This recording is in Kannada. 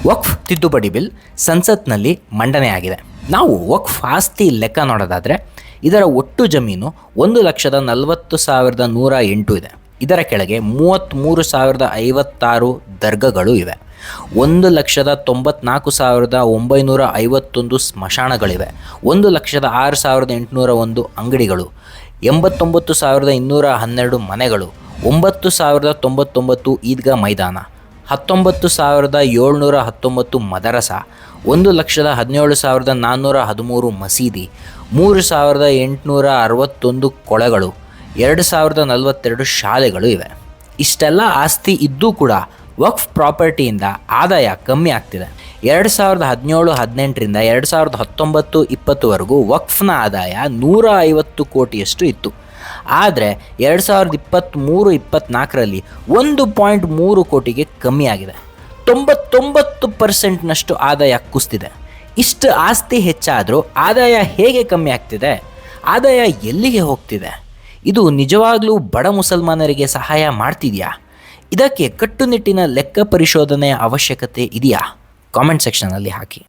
ವಕ್ಫ್ ತಿದ್ದುಪಡಿ ಬಿಲ್ ಸಂಸತ್ನಲ್ಲಿ ಮಂಡನೆಯಾಗಿದೆ. ನಾವು ವಕ್ಫ್ ಆಸ್ತಿ ಲೆಕ್ಕ ನೋಡೋದಾದರೆ ಇದರ ಒಟ್ಟು ಜಮೀನು 1,40,108 ಇದೆ. ಇದರ ಕೆಳಗೆ 33,056 ದರ್ಗಗಳು ಇವೆ. 1,94,951 ಸ್ಮಶಾನಗಳಿವೆ. 1,06,801 ಅಂಗಡಿಗಳು, 89,212 ಮನೆಗಳು, 9,099 ಈದ್ಗಾ ಮೈದಾನ, 19,719 ಮದರಸ, 1,17,413 ಮಸೀದಿ, 3,861 ಕೊಳೆಗಳು, 2,042 ಶಾಲೆಗಳು ಇವೆ. ಇಷ್ಟೆಲ್ಲ ಆಸ್ತಿ ಇದ್ದೂ ಕೂಡ ವಕ್ಫ್ ಪ್ರಾಪರ್ಟಿಯಿಂದ ಆದಾಯ ಕಮ್ಮಿ ಆಗ್ತಿದೆ. 2017-18ರಿಂದ 2019-20ವರೆಗೂ ವಕ್ಫ್ನ ಆದಾಯ 150 ಕೋಟಿಯಷ್ಟು ಇತ್ತು. ಆದರೆ 2023-24ರಲ್ಲಿ 1.3 ಕೋಟಿಗೆ ಕಮ್ಮಿಯಾಗಿದೆ. 99%ನಷ್ಟು ಆದಾಯ ಕುಸಿದಿದೆ. ಇಷ್ಟು ಆಸ್ತಿ ಹೆಚ್ಚಾದರೂ ಆದಾಯ ಹೇಗೆ ಕಮ್ಮಿ ಆಗ್ತಿದೆ? ಆದಾಯ ಎಲ್ಲಿಗೆ ಹೋಗ್ತಿದೆ? ಇದು ನಿಜವಾಗ್ಲೂ ಬಡ ಮುಸಲ್ಮಾನರಿಗೆ ಸಹಾಯ ಮಾಡ್ತಿದೆಯಾ? ಇದಕ್ಕೆ ಕಟ್ಟುನಿಟ್ಟಿನ ಲೆಕ್ಕ ಪರಿಶೋಧನೆಯ ಅವಶ್ಯಕತೆ ಇದೆಯಾ? ಕಾಮೆಂಟ್ ಸೆಕ್ಷನಲ್ಲಿ ಹಾಕಿ.